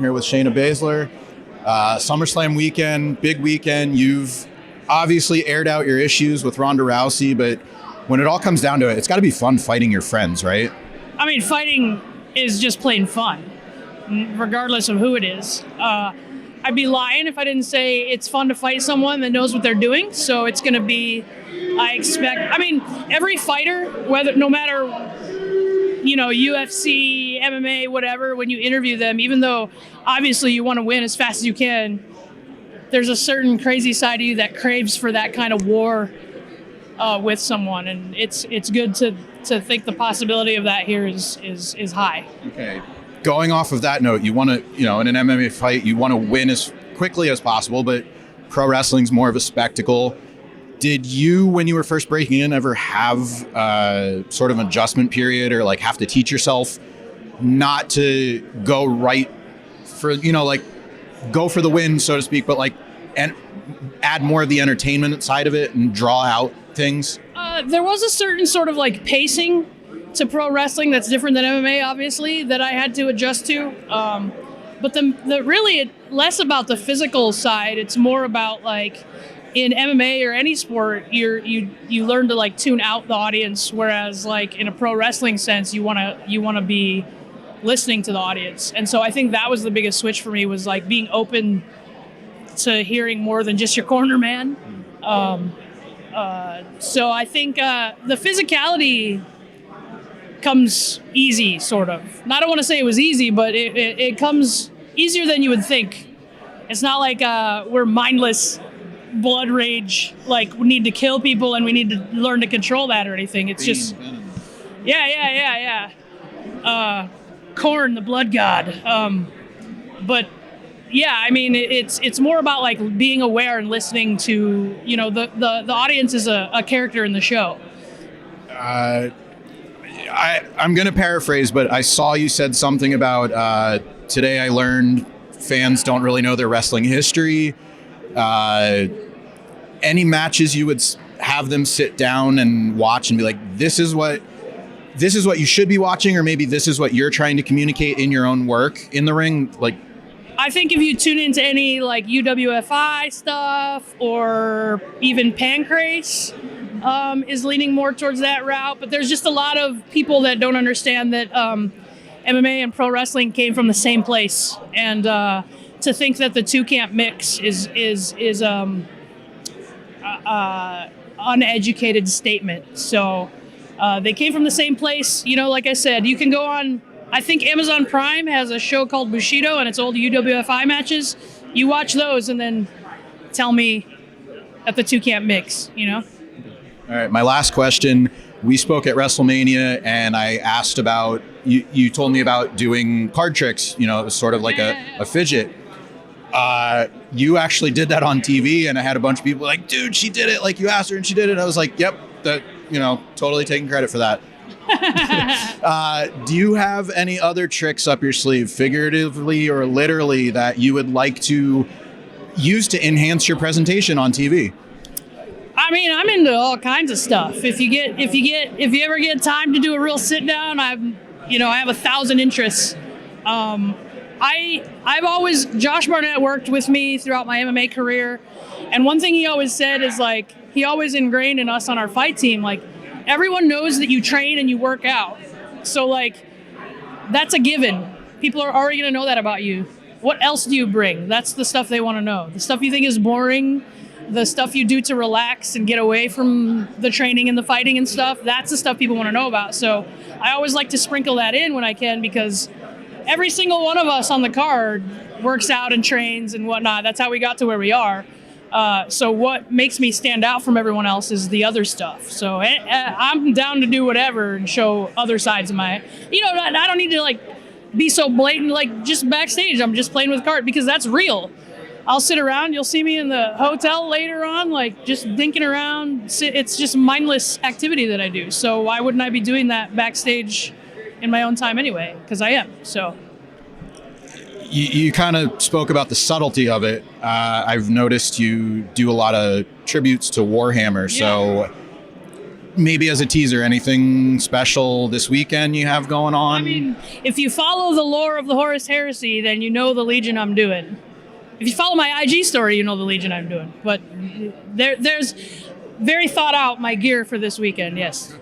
Here with Shayna Baszler. SummerSlam weekend, big weekend. You've obviously aired out your issues with Ronda Rousey, but when it all comes down to it, it's got to be fun fighting your friends, right? I mean, fighting is just plain fun, regardless of who it is. I'd be lying if I didn't say it's fun to fight someone that knows what they're doing. So it's going to be, every fighter, no matter, UFC, MMA, whatever, when you interview them, even though obviously you want to win as fast as you can, there's a certain crazy side of you that craves for that kind of war with someone. And it's good to think the possibility of that here is high. Okay. Going off of that note, you want to, in an MMA fight, you want to win as quickly as possible, but pro wrestling's more of a spectacle. Did you, when you were first breaking in, ever have sort of an adjustment period or like have to teach yourself not to go right for, go for the win, so to speak, but and add more of the entertainment side of it and draw out things? There was a certain sort of pacing to pro wrestling that's different than MMA, obviously, that I had to adjust to. But less about the physical side. It's more about in MMA or any sport, you learn to tune out the audience, whereas in a pro wrestling sense, you wanna be listening to the audience. And so I think that was the biggest switch for me, was being open to hearing more than just your corner man. So I think the physicality comes easy, sort of. And I don't want to say it was easy, but it comes easier than you would think. It's not like we're mindless blood rage, we need to kill people and we need to learn to control that or anything. It's just Korn, the blood god. But yeah, I mean, it's more about being aware and listening to, the audience is a character in the show. I'm going to paraphrase, but I saw you said something about today I learned fans don't really know their wrestling history. Any matches you would have them sit down and watch and be like, this is what you should be watching, or maybe this is what you're trying to communicate in your own work in the ring? I think if you tune into any UWFI stuff or even Pancrase, is leaning more towards that route. But there's just a lot of people that don't understand that MMA and pro wrestling came from the same place, and to think that the two can't mix is uneducated statement. So they came from the same place. Like I said, you can go on. I think Amazon Prime has a show called Bushido, and it's old UWFI matches. You watch those and then tell me that the two can't mix. All right, my last question. We spoke at WrestleMania, and I asked about, you told me about doing card tricks, it was sort of a fidget. You actually did that on TV, and I had a bunch of people dude, she did it. You asked her and she did it. I was like, yep, that, totally taking credit for that. Do you have any other tricks up your sleeve, figuratively or literally, that you would like to use to enhance your presentation on TV? I mean, I'm into all kinds of stuff. If you ever get time to do a real sit down, I have 1,000 interests. Josh Barnett worked with me throughout my MMA career, and one thing he always said is he always ingrained in us on our fight team, everyone knows that you train and you work out. So that's a given. People are already going to know that about you. What else do you bring? That's the stuff they want to know. The stuff you think is boring, the stuff you do to relax and get away from the training and the fighting and stuff, that's the stuff people want to know about. So I always like to sprinkle that in when I can, because every single one of us on the card works out and trains and whatnot. That's how we got to where we are. So what makes me stand out from everyone else is the other stuff. So I'm down to do whatever and show other sides of my, I don't need to be so blatant, just backstage. I'm just playing with cards because that's real. I'll sit around. You'll see me in the hotel later on, just dinking around. It's just mindless activity that I do. So why wouldn't I be doing that backstage in my own time anyway? Because I am. So. You kind of spoke about the subtlety of it. I've noticed you do a lot of tributes to Warhammer. Yeah. So maybe as a teaser, anything special this weekend you have going on? I mean, if you follow the lore of the Horus Heresy, then you know the Legion I'm doing. If you follow my IG story, you know the Legion I'm doing. But there's very thought out my gear for this weekend, yes.